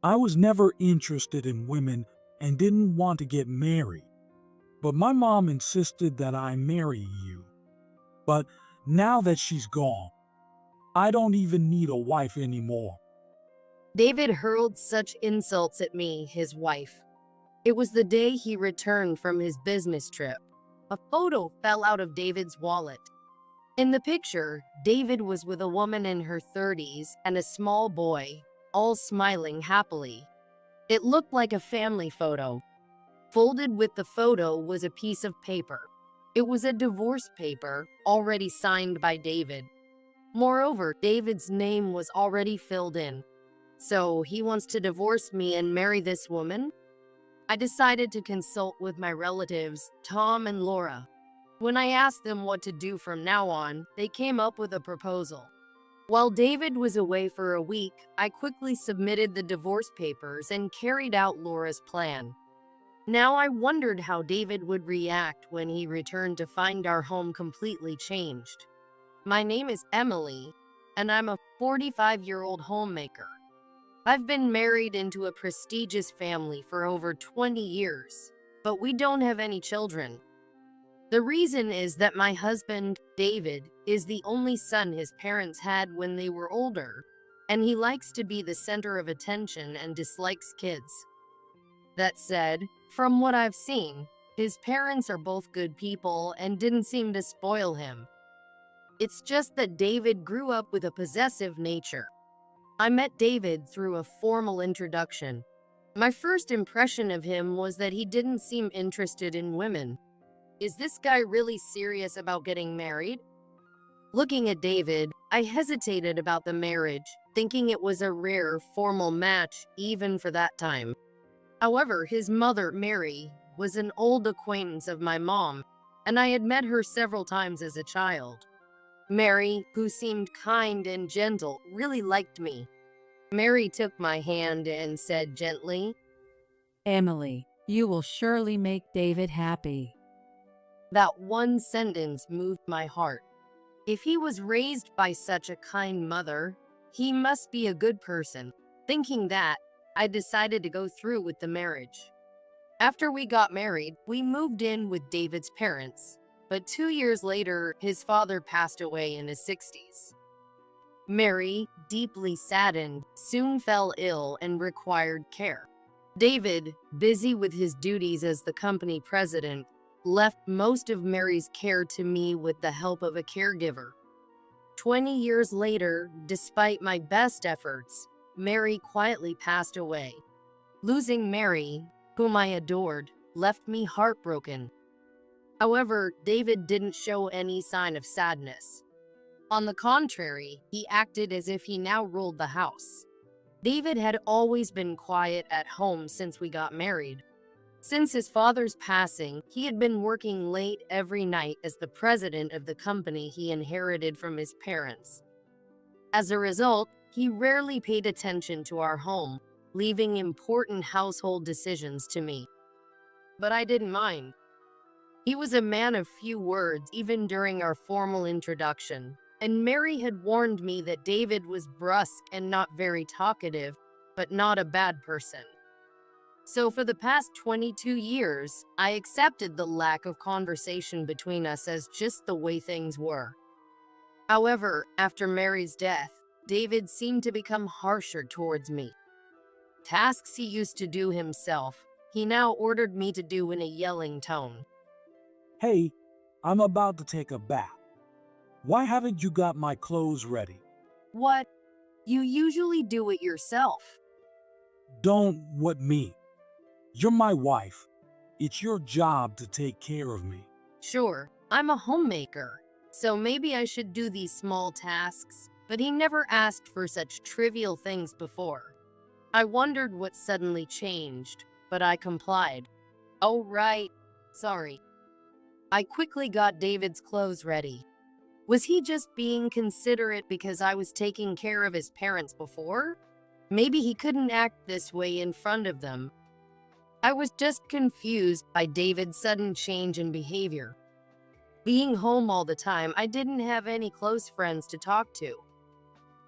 I was never interested in women and didn't want to get married. But my mom insisted that I marry you. But now that she's gone, I don't even need a wife anymore. David hurled such insults at me, his wife. It was the day he returned from his business trip. A photo fell out of David's wallet. In the picture, David was with a woman in her 30s and a small boy, all smiling happily. It looked like a family photo. Folded with the photo was a piece of paper. It was a divorce paper, already signed by David. Moreover, David's name was already filled in. So he wants to divorce me and marry this woman? I decided to consult with my relatives, Tom and Laura. When I asked them what to do from now on, they came up with a proposal. While David was away for a week, I quickly submitted the divorce papers and carried out Laura's plan. Now I wondered how David would react when he returned to find our home completely changed. My name is Emily, and I'm a 45-year-old homemaker. I've been married into a prestigious family for over 20 years, but we don't have any children. The reason is that my husband, David, is the only son his parents had when they were older, and he likes to be the center of attention and dislikes kids. That said, from what I've seen, his parents are both good people and didn't seem to spoil him. It's just that David grew up with a possessive nature. I met David through a formal introduction. My first impression of him was that he didn't seem interested in women. Is this guy really serious about getting married? Looking at David, I hesitated about the marriage, thinking it was a rare, formal match even for that time. However, his mother, Mary, was an old acquaintance of my mom, and I had met her several times as a child. Mary, who seemed kind and gentle, really liked me. Mary took my hand and said gently, Emily, you will surely make David happy. That one sentence moved my heart. If he was raised by such a kind mother, he must be a good person. Thinking that, I decided to go through with the marriage. After we got married, we moved in with David's parents. But 2 years later, his father passed away in his 60s. Mary, deeply saddened, soon fell ill and required care. David, busy with his duties as the company president, left most of Mary's care to me with the help of a caregiver. 20 years later, despite my best efforts, Mary quietly passed away. Losing Mary, whom I adored, left me heartbroken. However, David didn't show any sign of sadness. On the contrary, he acted as if he now ruled the house. David had always been quiet at home since we got married. Since his father's passing, he had been working late every night as the president of the company he inherited from his parents. As a result, he rarely paid attention to our home, leaving important household decisions to me. But I didn't mind. He was a man of few words even during our formal introduction, and Mary had warned me that David was brusque and not very talkative, but not a bad person. So for the past 22 years, I accepted the lack of conversation between us as just the way things were. However, after Mary's death, David seemed to become harsher towards me. Tasks he used to do himself, he now ordered me to do in a yelling tone. Hey, I'm about to take a bath. Why haven't you got my clothes ready? What? You usually do it yourself. Don't what me. You're my wife. It's your job to take care of me. Sure, I'm a homemaker, so maybe I should do these small tasks, but he never asked for such trivial things before. I wondered what suddenly changed, but I complied. Oh, right. Sorry. I quickly got David's clothes ready. Was he just being considerate because I was taking care of his parents before? Maybe he couldn't act this way in front of them. I was just confused by David's sudden change in behavior. Being home all the time, I didn't have any close friends to talk to.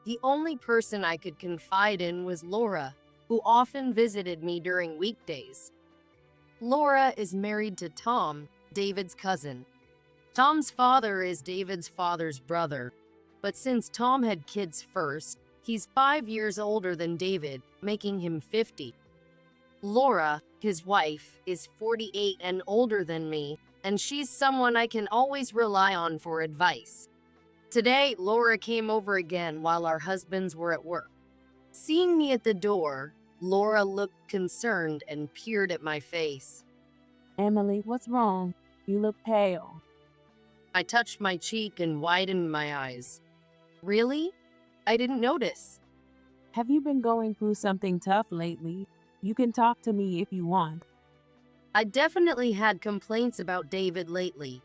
The only person I could confide in was Laura, who often visited me during weekdays. Laura is married to Tom, David's cousin. Tom's father is David's father's brother, but since Tom had kids first, he's 5 years older than David, making him 50. Laura, his wife, is 48 and older than me, and she's someone I can always rely on for advice. Today, Laura came over again while our husbands were at work. Seeing me at the door, Laura looked concerned and peered at my face. Emily, what's wrong? You look pale. I touched my cheek and widened my eyes. Really? I didn't notice. Have you been going through something tough lately? You can talk to me if you want. I definitely had complaints about David lately.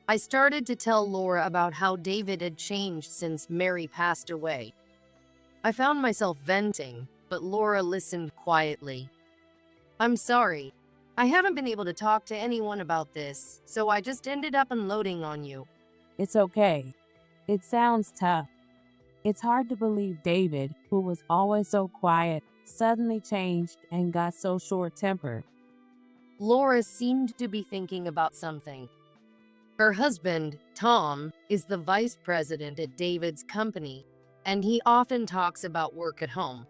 I started to tell Laura about how David had changed since Mary passed away. I found myself venting, but Laura listened quietly. I'm sorry. I haven't been able to talk to anyone about this, so I just ended up unloading on you. It's okay. It sounds tough. It's hard to believe David, who was always so quiet, suddenly changed and got so short-tempered. Laura seemed to be thinking about something. Her husband, Tom, is the vice president at David's company, and he often talks about work at home.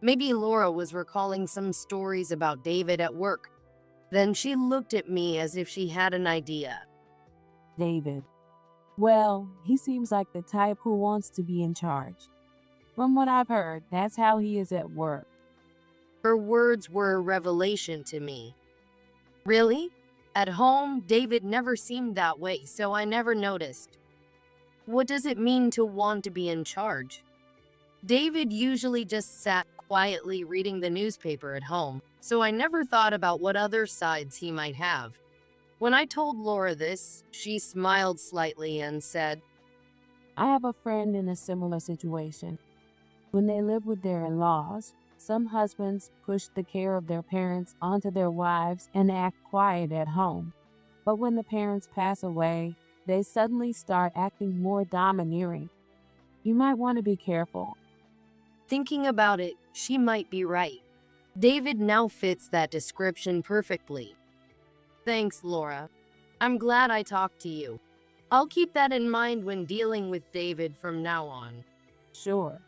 Maybe Laura was recalling some stories about David at work. Then she looked at me as if she had an idea. David. Well, he seems like the type who wants to be in charge. From what I've heard, that's how he is at work. Her words were a revelation to me. Really? At home, David never seemed that way, so I never noticed. What does it mean to want to be in charge? David usually just sat quietly reading the newspaper at home, so I never thought about what other sides he might have. When I told Laura this, she smiled slightly and said, I have a friend in a similar situation. When they live with their in-laws, some husbands push the care of their parents onto their wives and act quiet at home. But when the parents pass away, they suddenly start acting more domineering. You might want to be careful. Thinking about it, she might be right. David now fits that description perfectly. Thanks, Laura. I'm glad I talked to you. I'll keep that in mind when dealing with David from now on. Sure.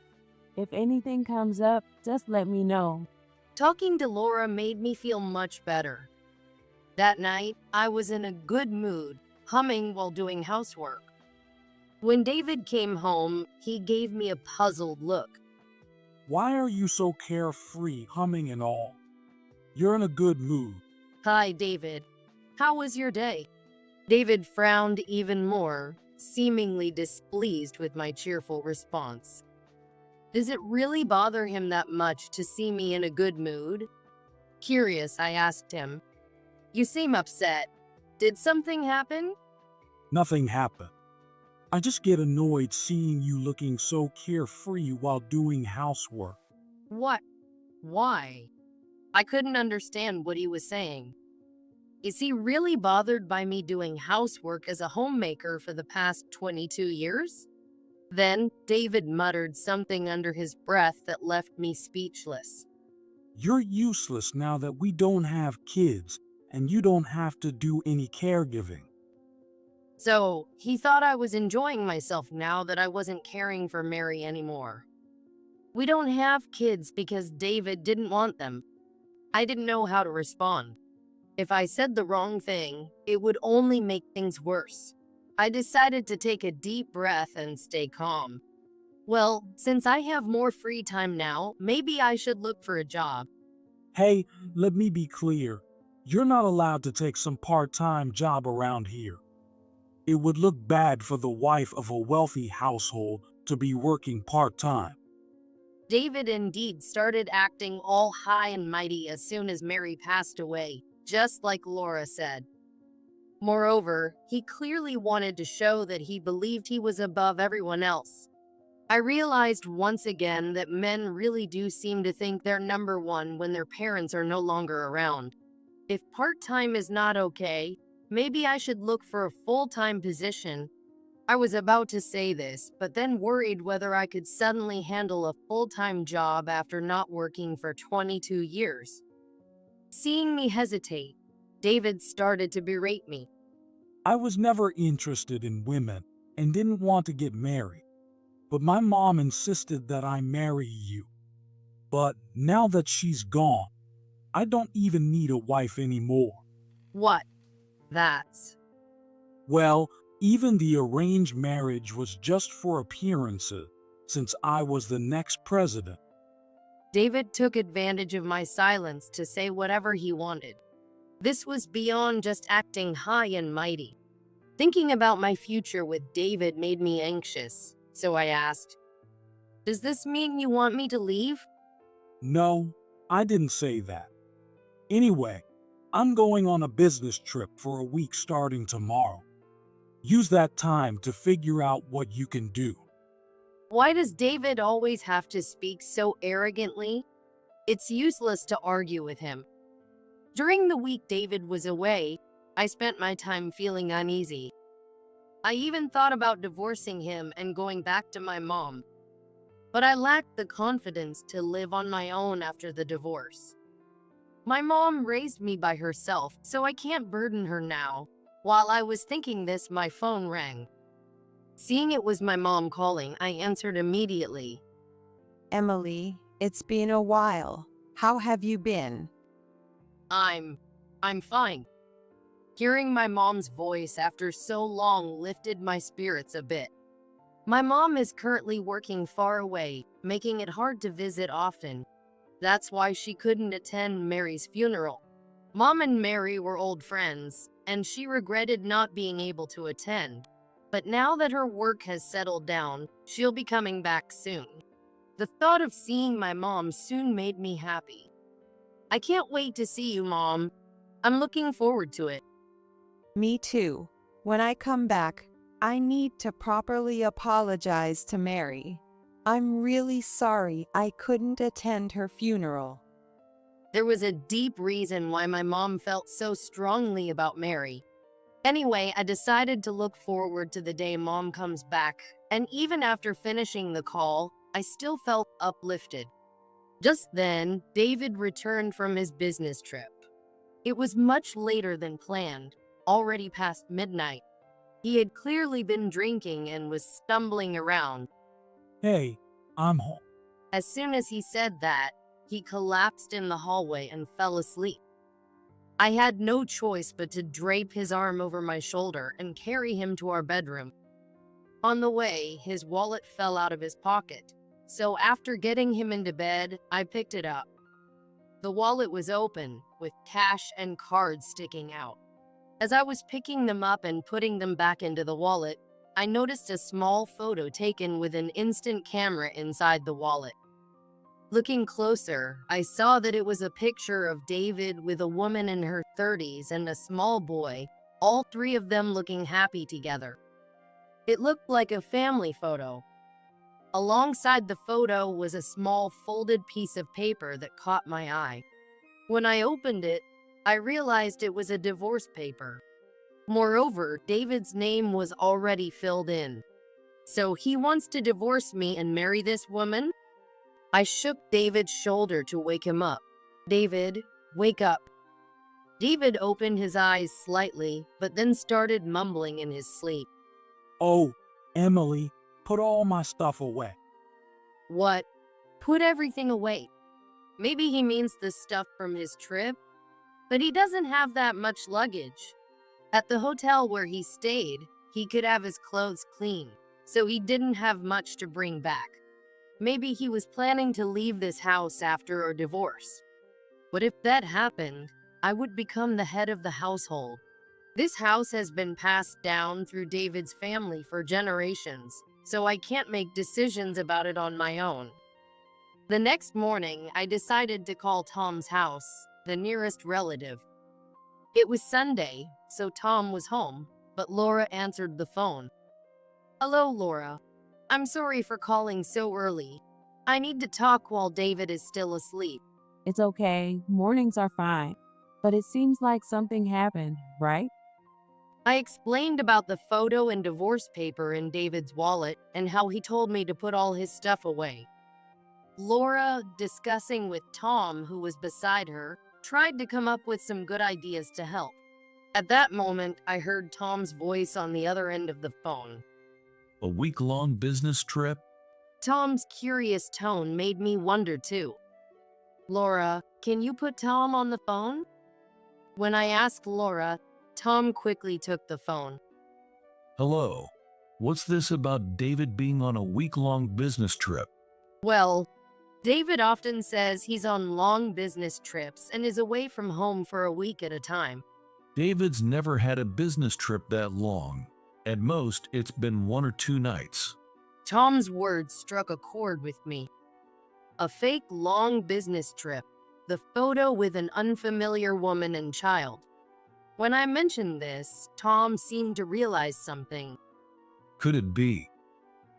If anything comes up, just let me know. Talking to Laura made me feel much better. That night, I was in a good mood, humming while doing housework. When David came home, he gave me a puzzled look. Why are you so carefree, humming and all? You're in a good mood. Hi, David. How was your day? David frowned even more, seemingly displeased with my cheerful response. Does it really bother him that much to see me in a good mood? Curious, I asked him. You seem upset. Did something happen? Nothing happened. I just get annoyed seeing you looking so carefree while doing housework. What? Why? I couldn't understand what he was saying. Is he really bothered by me doing housework as a homemaker for the past 22 years? Then David muttered something under his breath that left me speechless. You're useless now that we don't have kids, and you don't have to do any caregiving. So, he thought I was enjoying myself now that I wasn't caring for Mary anymore. We don't have kids because David didn't want them. I didn't know how to respond. If I said the wrong thing, it would only make things worse. I decided to take a deep breath and stay calm. Well, since I have more free time now, maybe I should look for a job. Hey, let me be clear. You're not allowed to take some part-time job around here. It would look bad for the wife of a wealthy household to be working part-time. David indeed started acting all high and mighty as soon as Mary passed away, just like Laura said. Moreover, he clearly wanted to show that he believed he was above everyone else. I realized once again that men really do seem to think they're number one when their parents are no longer around. If part-time is not okay, maybe I should look for a full-time position. I was about to say this, but then worried whether I could suddenly handle a full-time job after not working for 22 years. Seeing me hesitate, David started to berate me. I was never interested in women and didn't want to get married, but my mom insisted that I marry you. But now that she's gone, I don't even need a wife anymore. What? That's... Well, even the arranged marriage was just for appearances, since I was the next president. David took advantage of my silence to say whatever he wanted. This was beyond just acting high and mighty. Thinking about my future with David made me anxious, so I asked, "Does this mean you want me to leave?" No, I didn't say that. Anyway, I'm going on a business trip for a week starting tomorrow. Use that time to figure out what you can do. Why does David always have to speak so arrogantly? It's useless to argue with him. During the week David was away, I spent my time feeling uneasy. I even thought about divorcing him and going back to my mom. But I lacked the confidence to live on my own after the divorce. My mom raised me by herself, so I can't burden her now. While I was thinking this, my phone rang. Seeing it was my mom calling, I answered immediately. Emily, it's been a while. How have you been? I'm fine. Hearing my mom's voice after so long lifted my spirits a bit. My mom is currently working far away, making it hard to visit often. That's why she couldn't attend Mary's funeral. Mom and Mary were old friends, and she regretted not being able to attend. But now that her work has settled down, she'll be coming back soon. The thought of seeing my mom soon made me happy. I can't wait to see you, Mom. I'm looking forward to it. Me too. When I come back, I need to properly apologize to Mary. I'm really sorry I couldn't attend her funeral. There was a deep reason why my mom felt so strongly about Mary. Anyway, I decided to look forward to the day Mom comes back, and even after finishing the call, I still felt uplifted. Just then, David returned from his business trip. It was much later than planned, already past midnight. He had clearly been drinking and was stumbling around. Hey, I'm home. As soon as he said that, he collapsed in the hallway and fell asleep. I had no choice but to drape his arm over my shoulder and carry him to our bedroom. On the way, his wallet fell out of his pocket, so after getting him into bed, I picked it up. The wallet was open, with cash and cards sticking out. As I was picking them up and putting them back into the wallet, I noticed a small photo taken with an instant camera inside the wallet. Looking closer, I saw that it was a picture of David with a woman in her 30s and a small boy, all three of them looking happy together. It looked like a family photo. Alongside the photo was a small folded piece of paper that caught my eye. When I opened it, I realized it was a divorce paper. Moreover, David's name was already filled in. So he wants to divorce me and marry this woman? I shook David's shoulder to wake him up. David, wake up. David opened his eyes slightly, but then started mumbling in his sleep. Oh, Emily, put all my stuff away. What? Put everything away. Maybe he means the stuff from his trip, but he doesn't have that much luggage. At the hotel where he stayed, he could have his clothes clean, so he didn't have much to bring back. Maybe he was planning to leave this house after our divorce. But if that happened, I would become the head of the household. This house has been passed down through David's family for generations, so I can't make decisions about it on my own. The next morning, I decided to call Tom's house, the nearest relative. It was Sunday, so Tom was home, but Laura answered the phone. Hello, Laura. I'm sorry for calling so early. I need to talk while David is still asleep. It's okay. Mornings are fine. But it seems like something happened, right? I explained about the photo and divorce paper in David's wallet and how he told me to put all his stuff away. Laura, discussing with Tom, who was beside her, tried to come up with some good ideas to help. At that moment, I heard Tom's voice on the other end of the phone. A week-long business trip? Tom's curious tone made me wonder too. Laura, can you put Tom on the phone? When I asked Laura, Tom quickly took the phone. Hello. What's this about David being on a week-long business trip? Well, David often says he's on long business trips and is away from home for a week at a time. David's never had a business trip that long. At most, it's been 1 or 2 nights. Tom's words struck a chord with me. A fake long business trip, the photo with an unfamiliar woman and child. When I mentioned this, Tom seemed to realize something. Could it be?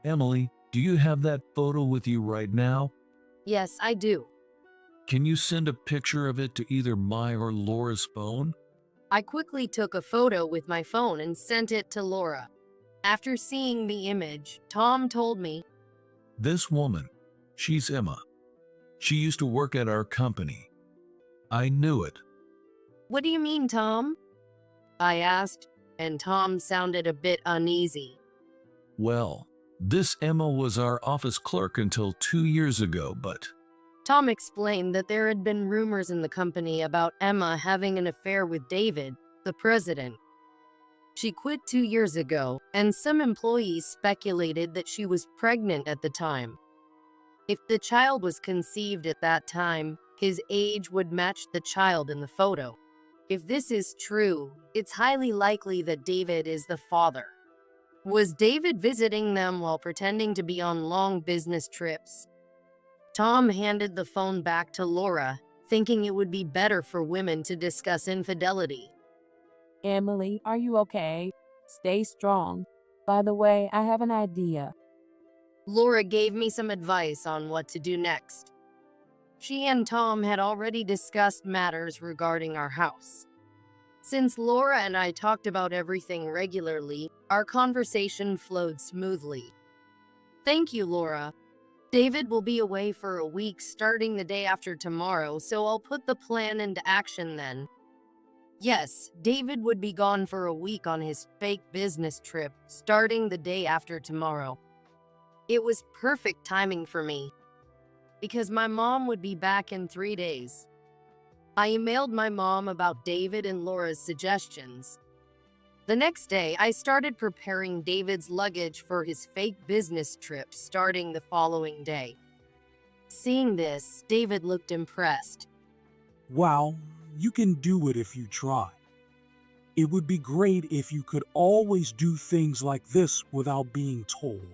Emily, do you have that photo with you right now? Yes, I do. Can you send a picture of it to either my or Laura's phone? I quickly took a photo with my phone and sent it to Laura. After seeing the image, Tom told me, This woman, she's Emma. She used to work at our company. I knew it. "What do you mean, Tom?" I asked, and Tom sounded a bit uneasy. Well, this Emma was our office clerk until 2 years ago, but Tom explained that there had been rumors in the company about Emma having an affair with David, the president. She quit 2 years ago, and some employees speculated that she was pregnant at the time. If the child was conceived at that time, his age would match the child in the photo. If this is true, it's highly likely that David is the father. Was David visiting them while pretending to be on long business trips? Tom handed the phone back to Laura, thinking it would be better for women to discuss infidelity. Emily, are you okay? Stay strong. By the way, I have an idea. Laura gave me some advice on what to do next. She and Tom had already discussed matters regarding our house. Since Laura and I talked about everything regularly, our conversation flowed smoothly. "Thank you, Laura. David will be away for a week starting the day after tomorrow, so I'll put the plan into action then." Yes, David would be gone for a week on his fake business trip starting the day after tomorrow. It was perfect timing for me, because my mom would be back in 3 days. I emailed my mom about David and Laura's suggestions. The next day, I started preparing David's luggage for his fake business trip starting the following day. Seeing this, David looked impressed. Wow, you can do it if you try. It would be great if you could always do things like this without being told.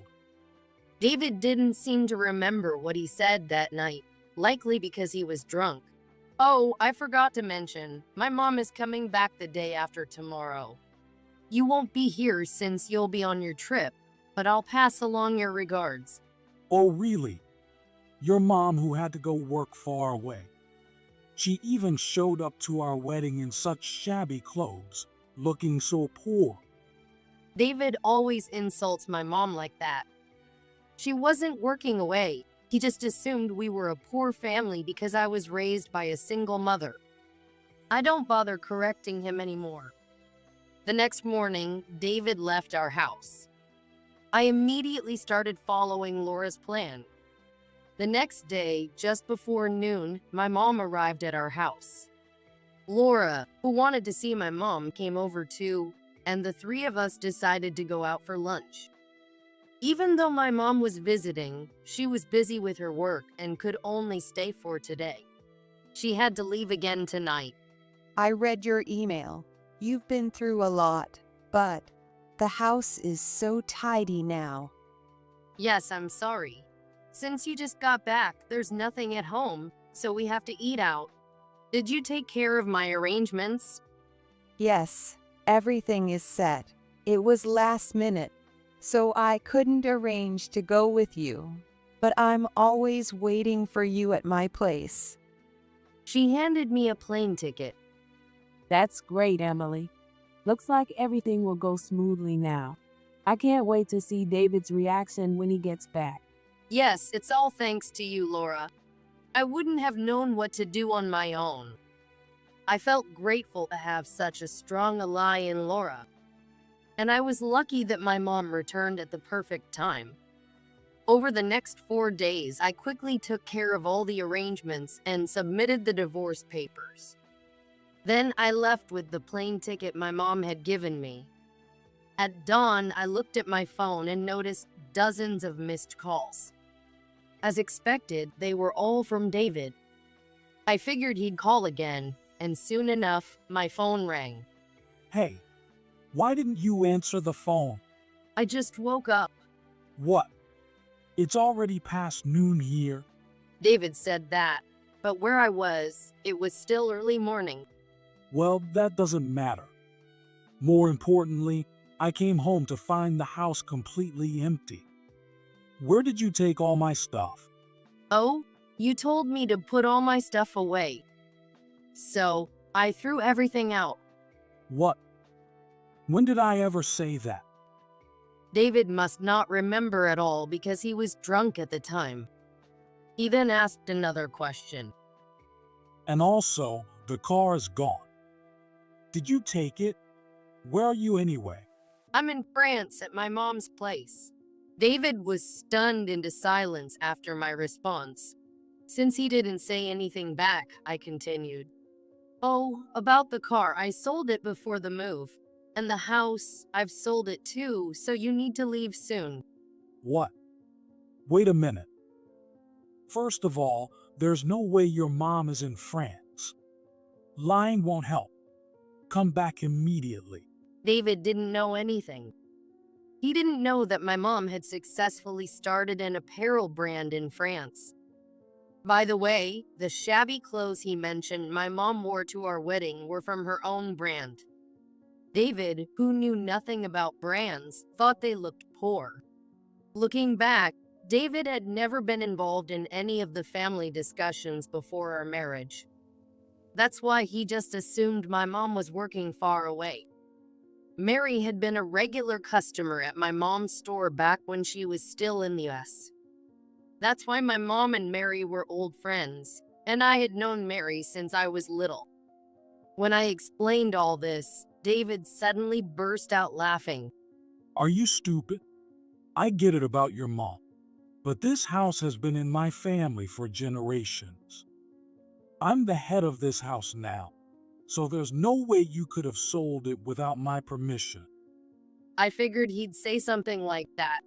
David didn't seem to remember what he said that night, likely because he was drunk. "Oh, I forgot to mention, my mom is coming back the day after tomorrow. You won't be here since you'll be on your trip, but I'll pass along your regards." Oh, really? Your mom who had to go work far away. She even showed up to our wedding in such shabby clothes, looking so poor. David always insults my mom like that. She wasn't working away. He just assumed we were a poor family because I was raised by a single mother. I don't bother correcting him anymore. The next morning, David left our house. I immediately started following Laura's plan. The next day, just before noon, my mom arrived at our house. Laura, who wanted to see my mom, came over too, and the three of us decided to go out for lunch. Even though my mom was visiting, she was busy with her work and could only stay for today. She had to leave again tonight. I read your email. You've been through a lot, but the house is so tidy now. Yes, I'm sorry. Since you just got back, there's nothing at home, so we have to eat out. Did you take care of my arrangements? Yes, everything is set. It was last minute, so I couldn't arrange to go with you, but I'm always waiting for you at my place. She handed me a plane ticket. That's great, Emily. Looks like everything will go smoothly now. I can't wait to see David's reaction when he gets back. Yes, it's all thanks to you, Laura. I wouldn't have known what to do on my own. I felt grateful to have such a strong ally in Laura. And I was lucky that my mom returned at the perfect time. Over the next 4 days, I quickly took care of all the arrangements and submitted the divorce papers. Then I left with the plane ticket my mom had given me. At dawn, I looked at my phone and noticed dozens of missed calls. As expected, they were all from David. I figured he'd call again, and soon enough, my phone rang. Hey, why didn't you answer the phone? I just woke up. What? It's already past noon here. David said that, but where I was, it was still early morning. Well, that doesn't matter. More importantly, I came home to find the house completely empty. Where did you take all my stuff? Oh, you told me to put all my stuff away. So, I threw everything out. What? When did I ever say that? David must not remember at all because he was drunk at the time. He then asked another question. And also, the car is gone. Did you take it? Where are you anyway? I'm in France at my mom's place. David was stunned into silence after my response. Since he didn't say anything back, I continued. Oh, about the car, I sold it before the move. And the house, I've sold it too, so you need to leave soon. What? Wait a minute. First of all, there's no way your mom is in France. Lying won't help. Come back immediately. David didn't know anything. He didn't know that my mom had successfully started an apparel brand in France. By the way, the shabby clothes he mentioned my mom wore to our wedding were from her own brand. David, who knew nothing about brands, thought they looked poor. Looking back, David had never been involved in any of the family discussions before our marriage. That's why he just assumed my mom was working far away. Mary had been a regular customer at my mom's store back when she was still in the US. That's why my mom and Mary were old friends, and I had known Mary since I was little. When I explained all this, David suddenly burst out laughing. Are you stupid? I get it about your mom, but this house has been in my family for generations. I'm the head of this house now, so there's no way you could have sold it without my permission. I figured he'd say something like that.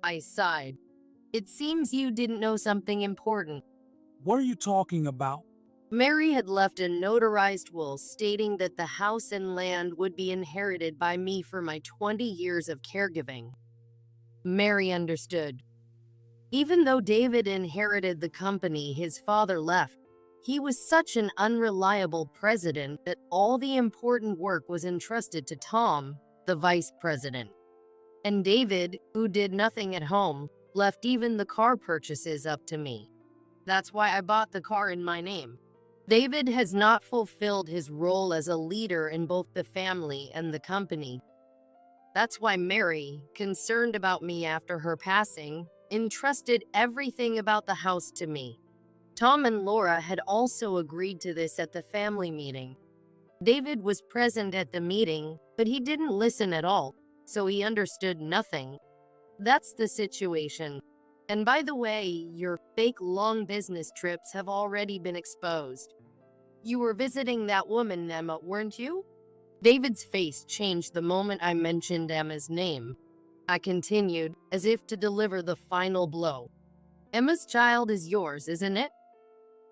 I sighed. It seems you didn't know something important. What are you talking about? Mary had left a notarized will stating that the house and land would be inherited by me for my 20 years of caregiving. Mary understood. Even though David inherited the company his father left, he was such an unreliable president that all the important work was entrusted to Tom, the vice president. And David, who did nothing at home, left even the car purchases up to me. That's why I bought the car in my name. David has not fulfilled his role as a leader in both the family and the company. That's why Mary, concerned about me after her passing, entrusted everything about the house to me. Tom and Laura had also agreed to this at the family meeting. David was present at the meeting, but he didn't listen at all, so he understood nothing. That's the situation. And by the way, your fake long business trips have already been exposed. You were visiting that woman, Emma, weren't you? David's face changed the moment I mentioned Emma's name. I continued, as if to deliver the final blow. Emma's child is yours, isn't it?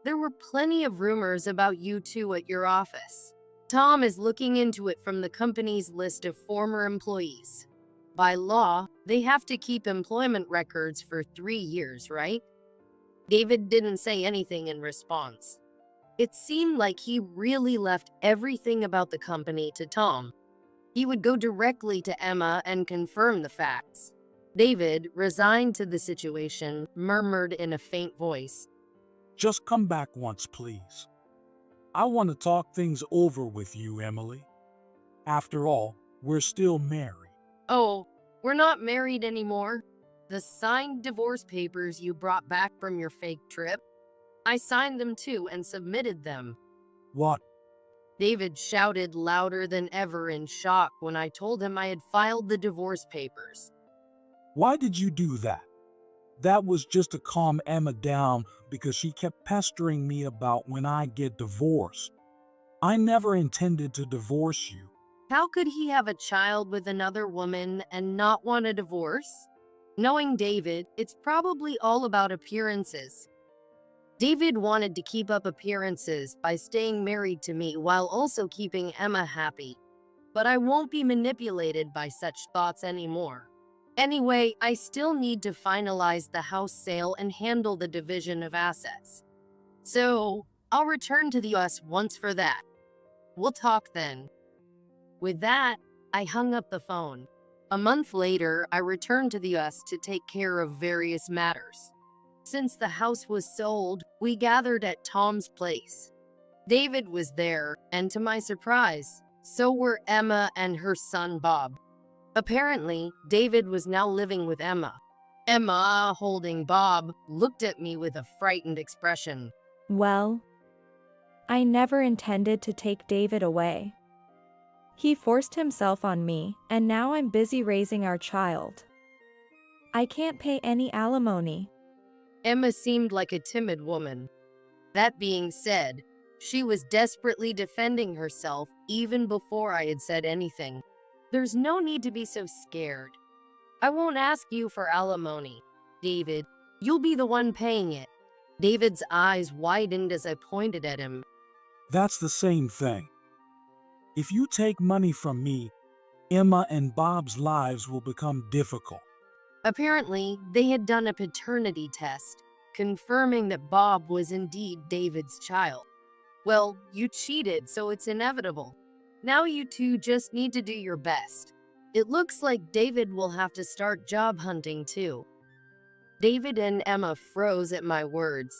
There were plenty of rumors about you two at your office. Tom is looking into it from the company's list of former employees. By law, they have to keep employment records for 3 years, right? David didn't say anything in response. It seemed like he really left everything about the company to Tom. He would go directly to Emma and confirm the facts. David, resigned to the situation, murmured in a faint voice. Just come back once, please. I want to talk things over with you, Emily. After all, we're still married. Oh, we're not married anymore. The signed divorce papers you brought back from your fake trip, I signed them too and submitted them. What? David shouted louder than ever in shock when I told him I had filed the divorce papers. Why did you do that? That was just to calm Emma down because she kept pestering me about when I get divorced. I never intended to divorce you. How could he have a child with another woman and not want a divorce? Knowing David, it's probably all about appearances. David wanted to keep up appearances by staying married to me while also keeping Emma happy. But I won't be manipulated by such thoughts anymore. Anyway, I still need to finalize the house sale and handle the division of assets. So, I'll return to the US once for that. We'll talk then. With that, I hung up the phone. A month later, I returned to the US to take care of various matters. Since the house was sold, we gathered at Tom's place. David was there, and to my surprise, so were Emma and her son Bob. Apparently, David was now living with Emma. Emma, holding Bob, looked at me with a frightened expression. Well, I never intended to take David away. He forced himself on me, and now I'm busy raising our child. I can't pay any alimony. Emma seemed like a timid woman. That being said, she was desperately defending herself even before I had said anything. There's no need to be so scared. I won't ask you for alimony, David. You'll be the one paying it. David's eyes widened as I pointed at him. That's the same thing. If you take money from me, Emma and Bob's lives will become difficult. Apparently, they had done a paternity test, confirming that Bob was indeed David's child. Well, you cheated, so it's inevitable. Now you two just need to do your best. It looks like David will have to start job hunting too. David and Emma froze at my words.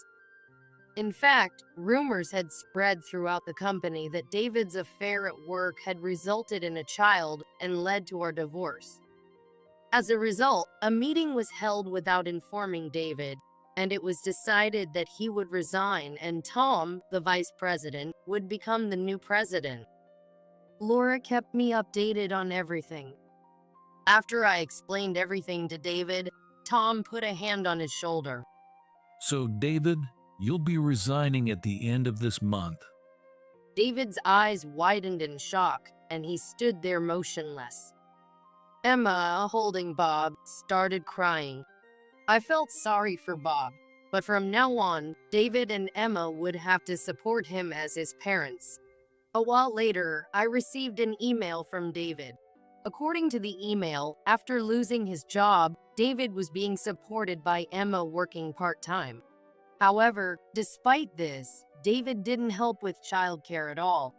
In fact, rumors had spread throughout the company that David's affair at work had resulted in a child and led to our divorce. As a result, a meeting was held without informing David, and it was decided that he would resign and Tom, the vice president, would become the new president. Laura kept me updated on everything. After I explained everything to David, Tom put a hand on his shoulder. So, David, you'll be resigning at the end of this month. David's eyes widened in shock, and he stood there motionless. Emma, holding Bob, started crying. I felt sorry for Bob, but from now on, David and Emma would have to support him as his parents. A while later, I received an email from David. According to the email, after losing his job, David was being supported by Emma working part-time. However, despite this, David didn't help with childcare at all.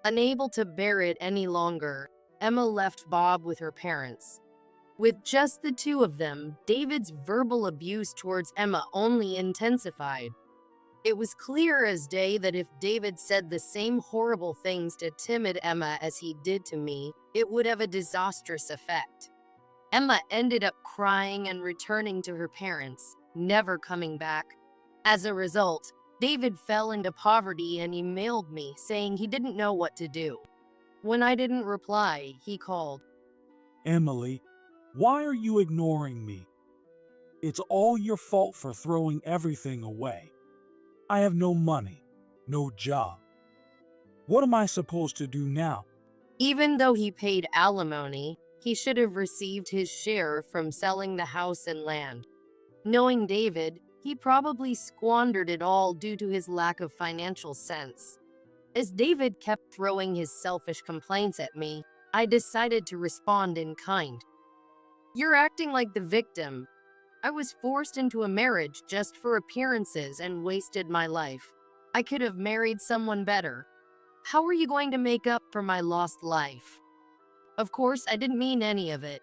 Unable to bear it any longer, Emma left Bob with her parents. With just the two of them, David's verbal abuse towards Emma only intensified. It was clear as day that if David said the same horrible things to timid Emma as he did to me, it would have a disastrous effect. Emma ended up crying and returning to her parents, never coming back. As a result, David fell into poverty and emailed me saying he didn't know what to do. When I didn't reply, he called. Emily, why are you ignoring me? It's all your fault for throwing everything away. I have no money, no job. What am I supposed to do now? Even though he paid alimony, he should have received his share from selling the house and land. Knowing David, he probably squandered it all due to his lack of financial sense. As David kept throwing his selfish complaints at me, I decided to respond in kind. You're acting like the victim. I was forced into a marriage just for appearances and wasted my life. I could have married someone better. How are you going to make up for my lost life? Of course, I didn't mean any of it.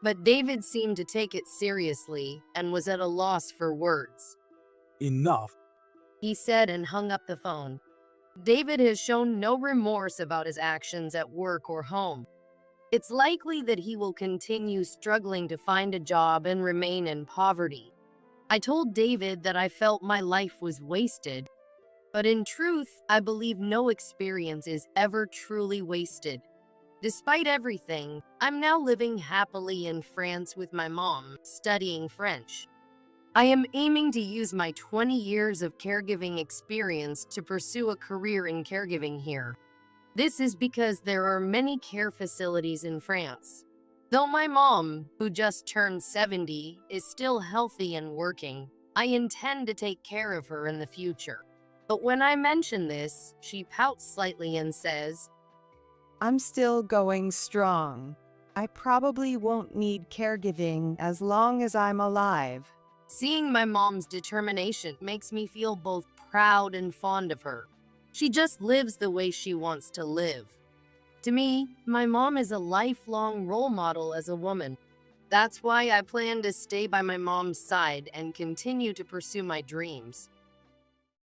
But David seemed to take it seriously and was at a loss for words. Enough. He said and hung up the phone. David has shown no remorse about his actions at work or home. It's likely that he will continue struggling to find a job and remain in poverty. I told David that I felt my life was wasted, but in truth, I believe no experience is ever truly wasted. Despite everything, I'm now living happily in France with my mom, studying French. I am aiming to use my 20 years of caregiving experience to pursue a career in caregiving here. This is because there are many care facilities in France. Though my mom, who just turned 70, is still healthy and working, I intend to take care of her in the future. But when I mention this, she pouts slightly and says, I'm still going strong. I probably won't need caregiving as long as I'm alive. Seeing my mom's determination makes me feel both proud and fond of her. She just lives the way she wants to live. To me, my mom is a lifelong role model as a woman. That's why I plan to stay by my mom's side and continue to pursue my dreams.